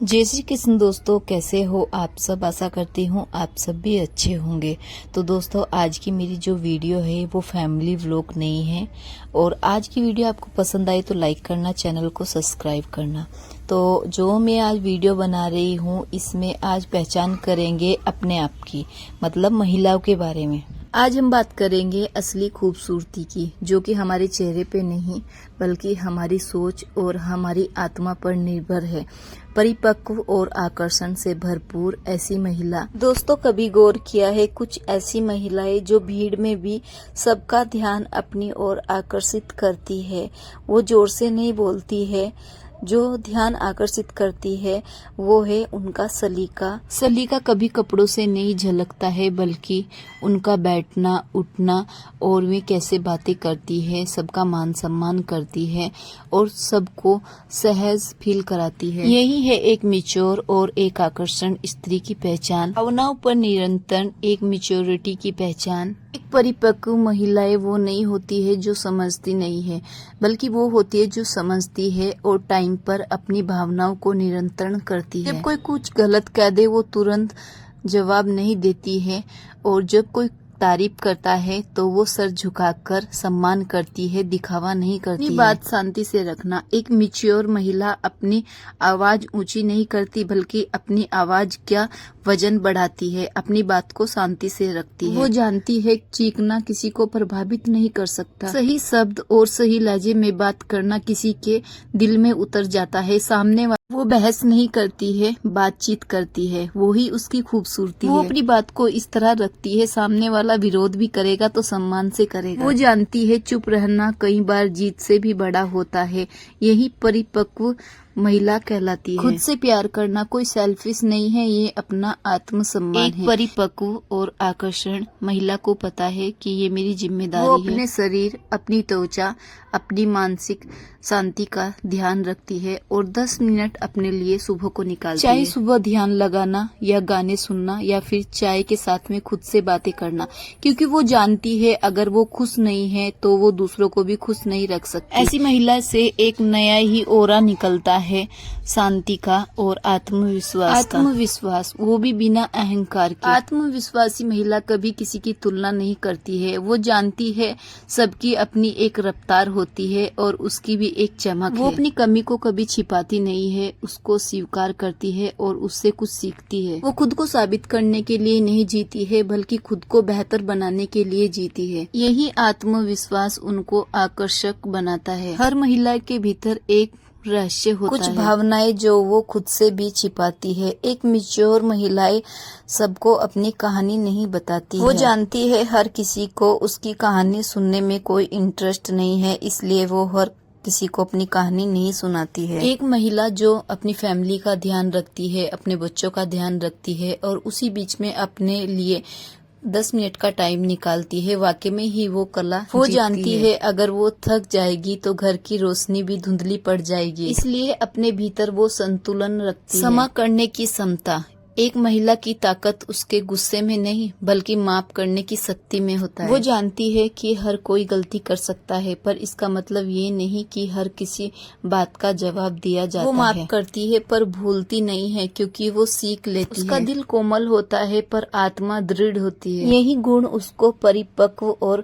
जय श्री कृष्ण दोस्तों, कैसे हो आप सब। आशा करती हूँ आप सब भी अच्छे होंगे। तो दोस्तों, आज की मेरी जो वीडियो है वो फैमिली व्लॉग नहीं है, और आज की वीडियो आपको पसंद आई तो लाइक करना, चैनल को सब्सक्राइब करना। तो जो मैं आज वीडियो बना रही हूँ इसमें आज पहचान करेंगे अपने आप की, मतलब महिलाओं के बारे में। आज हम बात करेंगे असली खूबसूरती की, जो कि हमारे चेहरे पे नहीं बल्कि हमारी सोच और हमारी आत्मा पर निर्भर है। परिपक्व और आकर्षण से भरपूर ऐसी महिला। दोस्तों, कभी गौर किया है कुछ ऐसी महिलाएं जो भीड़ में भी सबका ध्यान अपनी ओर आकर्षित करती है। वो जोर से नहीं बोलती है, जो ध्यान आकर्षित करती है वो है उनका सलीका। सलीका कभी कपड़ों से नहीं झलकता है, बल्कि उनका बैठना उठना और वे कैसे बातें करती है, सबका मान सम्मान करती है और सबको सहज फील कराती है। यही है एक मैच्योर और एक आकर्षण स्त्री की पहचान। भावनाओं पर नियंत्रण एक मैच्योरिटी की पहचान। एक परिपक्व महिलाएं वो नहीं होती है जो समझती नहीं है, बल्कि वो होती है जो समझती है और टाइम पर अपनी भावनाओं को नियंत्रण करती है। जब कोई कुछ गलत कह दे वो तुरंत जवाब नहीं देती है, और जब कोई तारीफ करता है तो वो सर झुकाकर सम्मान करती है, दिखावा नहीं करती। अपनी बात शांति से रखना। एक मैच्योर महिला अपनी आवाज ऊंची नहीं करती, बल्कि अपनी आवाज का वजन बढ़ाती है, अपनी बात को शांति से रखती है। वो जानती है चीखना किसी को प्रभावित नहीं कर सकता। सही शब्द और सही लहजे में बात करना किसी के दिल में उतर जाता है। सामने वो बहस नहीं करती है, बातचीत करती है, वो ही उसकी खूबसूरती है। वो अपनी बात को इस तरह रखती है, सामने वाला विरोध भी करेगा तो सम्मान से करेगा। वो जानती है चुप रहना कई बार जीत से भी बड़ा होता है। यही परिपक्व महिला कहलाती है। खुद से प्यार करना कोई सेल्फिश नहीं है, ये अपना आत्मसम्मान है। एक परिपक्व और आकर्षण महिला को पता है कि ये मेरी जिम्मेदारी है। वो अपने शरीर, अपनी त्वचा, अपनी मानसिक शांति का ध्यान रखती है और 10 मिनट अपने लिए सुबह को निकालती है। चाहे सुबह ध्यान लगाना या गाने सुनना या फिर चाय के साथ में खुद से बातें करना, क्योंकि वो जानती है अगर वो खुश नहीं है तो वो दूसरों को भी खुश नहीं रख सकती। ऐसी महिला से एक नया ही ओरा निकलता है, शांति का और आत्मविश्वास वो भी बिना अहंकार के। आत्मविश्वासी महिला कभी किसी की तुलना नहीं करती है। वो जानती है सबकी अपनी एक रफ्तार होती है और उसकी भी एक चमक है। वो अपनी कमी को कभी छिपाती नहीं है, उसको स्वीकार करती है और उससे कुछ सीखती है। वो खुद को साबित करने के लिए नहीं जीती है, बल्कि खुद को बेहतर बनाने के लिए जीती है। यही आत्मविश्वास उनको आकर्षक बनाता है। हर महिला के भीतर एक रहस्य होता है, कुछ भावनाएं जो वो खुद से भी छिपाती है। एक मैच्योर महिलाएं सबको अपनी कहानी नहीं बताती। वो जानती है हर किसी को उसकी कहानी सुनने में कोई इंटरेस्ट नहीं है, इसलिए वो हर किसी को अपनी कहानी नहीं सुनाती है। एक महिला जो अपनी फैमिली का ध्यान रखती है, अपने बच्चों का ध्यान रखती है और उसी बीच में अपने लिए 10 मिनट का टाइम निकालती है, वाकई में ही वो कला वो जानती है। अगर वो थक जाएगी तो घर की रोशनी भी धुंधली पड़ जाएगी, इसलिए अपने भीतर वो संतुलन रखती है। क्षमा करने की क्षमता। एक महिला की ताकत उसके गुस्से में नहीं बल्कि माफ करने की शक्ति में होता है। वो जानती है कि हर कोई गलती कर सकता है, पर इसका मतलब ये नहीं कि हर किसी बात का जवाब दिया जाता है। वो माफ करती है पर भूलती नहीं है, क्योंकि वो सीख लेती है। उसका दिल कोमल होता है पर आत्मा दृढ़ होती है। यही गुण उसको परिपक्व और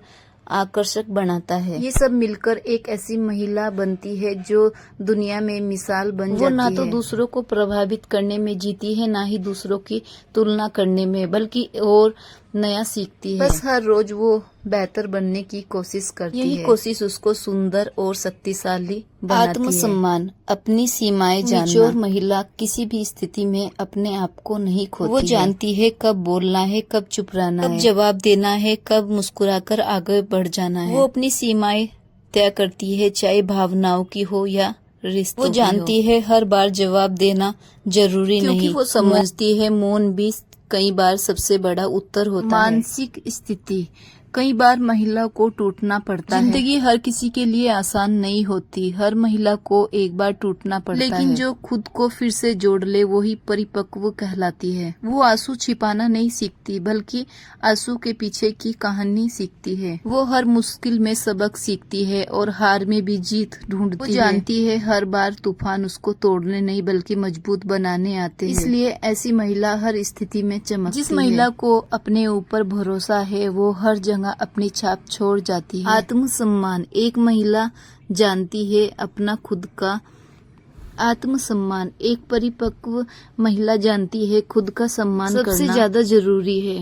आकर्षक बनाता है। ये सब मिलकर एक ऐसी महिला बनती है जो दुनिया में मिसाल बन जाती है। वो ना तो दूसरों को प्रभावित करने में जीती है, ना ही दूसरों की तुलना करने में, बल्कि और नया सीखती है। बस हर रोज वो बेहतर बनने की कोशिश करती है। यही कोशिश उसको सुंदर और शक्तिशाली बनाती है। आत्मसम्मान, अपनी सीमाएं जानना। मैच्योर महिला किसी भी स्थिति में अपने आप को नहीं खोती। वो जानती है कब बोलना है, कब चुप रहना है, कब जवाब देना है, कब मुस्कुराकर आगे बढ़ जाना है। वो अपनी सीमाएं तय करती है, चाहे भावनाओं की हो या रिश्तों। वो जानती है हर बार जवाब देना जरूरी नहीं, क्योंकि वो समझती है मौन भी कई बार सबसे बड़ा उत्तर होता है। मानसिक स्थिति, कई बार महिला को टूटना पड़ता है। जिंदगी हर किसी के लिए आसान नहीं होती, हर महिला को एक बार टूटना पड़ता है, लेकिन जो खुद को फिर से जोड़ ले वही परिपक्व कहलाती है। वो आंसू छिपाना नहीं सीखती, बल्कि आंसू के पीछे की कहानी सीखती है। वो हर मुश्किल में सबक सीखती है और हार में भी जीत ढूंढती है। वो जानती है हर बार तूफान उसको तोड़ने नहीं बल्कि मजबूत बनाने आते हैं। इसलिए ऐसी महिला हर स्थिति में चमकती है। जिस महिला को अपने ऊपर भरोसा है वो हर जगह अपनी छाप छोड़ जाती है। आत्मसम्मान, एक महिला जानती है अपना खुद का आत्मसम्मान, एक परिपक्व महिला जानती है खुद का सम्मान करना सबसे ज्यादा जरूरी है।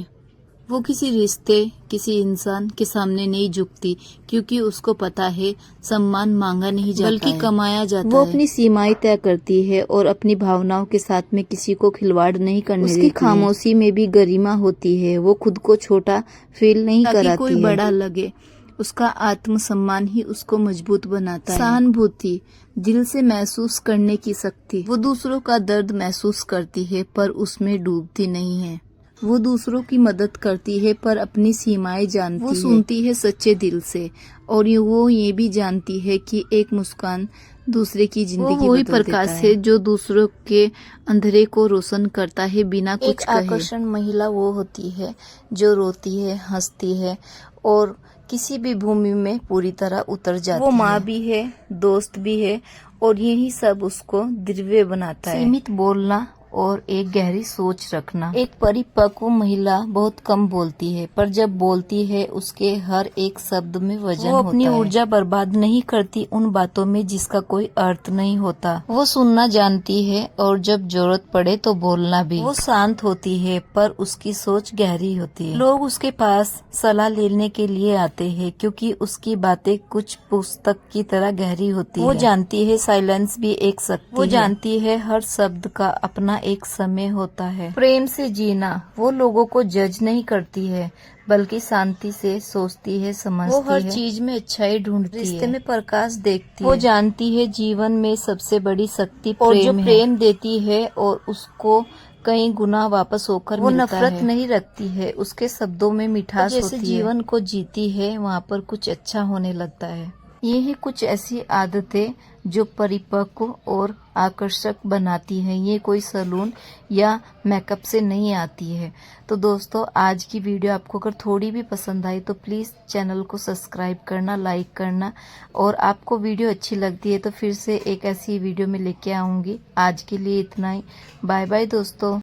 वो किसी रिश्ते, किसी इंसान के सामने नहीं झुकती, क्योंकि उसको पता है सम्मान मांगा नहीं जाता बल्कि कमाया जाता है। वो अपनी सीमाएं तय करती है और अपनी भावनाओं के साथ में किसी को खिलवाड़ नहीं करने देती है। उसकी खामोशी में भी गरिमा होती है। वो खुद को छोटा फील नहीं कराती है, कोई बड़ा लगे। उसका आत्मसम्मान ही उसको मजबूत बनाता है। सहानुभूति, दिल से महसूस करने की शक्ति। वो दूसरों का दर्द महसूस करती है पर उसमें डूबती नहीं है। वो दूसरों की मदद करती है पर अपनी सीमाएं जानती है। वो सुनती है सच्चे दिल से और वो ये भी जानती है कि एक मुस्कान दूसरे की जिंदगी वही प्रकाश है जो दूसरों के अंधेरे को रोशन करता है बिना कुछ कहे। आकर्षण महिला वो होती है जो रोती है, हंसती है और किसी भी भूमि में पूरी तरह उतर जाती है। वो माँ भी है, दोस्त भी है और यही सब उसको दिव्य बनाता है। सीमित बोलना और एक गहरी सोच रखना। एक परिपक्व महिला बहुत कम बोलती है, पर जब बोलती है उसके हर एक शब्द में वजन होता है। वो अपनी ऊर्जा बर्बाद नहीं करती उन बातों में जिसका कोई अर्थ नहीं होता। वो सुनना जानती है और जब जरूरत पड़े तो बोलना भी। वो शांत होती है पर उसकी सोच गहरी होती है। लोग उसके पास सलाह लेने के लिए आते हैं क्योंकि उसकी बातें कुछ पुस्तक की तरह गहरी होती है। वो जानती है साइलेंस भी एक शक्ति है। वो जानती है हर शब्द का अपना एक समय होता है। प्रेम से जीना, वो लोगों को जज नहीं करती है बल्कि शांति से सोचती है, समझती है। वो हर चीज में अच्छाई ढूंढती है, रिश्ते में प्रकाश देखती है। वो जानती है जीवन में सबसे बड़ी शक्ति प्रेम है। जो प्रेम देती है और उसको कई गुना वापस होकर वो नफरत नहीं रखती है, उसके शब्दों में मिठास होती है। जैसे जीवन को जीती है वहाँ पर कुछ अच्छा होने लगता है। यही कुछ ऐसी आदतें जो परिपक्व और आकर्षक बनाती हैं। ये कोई सैलून या मेकअप से नहीं आती है। तो दोस्तों आज की वीडियो आपको अगर थोड़ी भी पसंद आई तो प्लीज़ चैनल को सब्सक्राइब करना, लाइक करना और आपको वीडियो अच्छी लगती है तो फिर से एक ऐसी वीडियो में लेके आऊँगी। आज के लिए इतना ही। बाय बाय दोस्तों।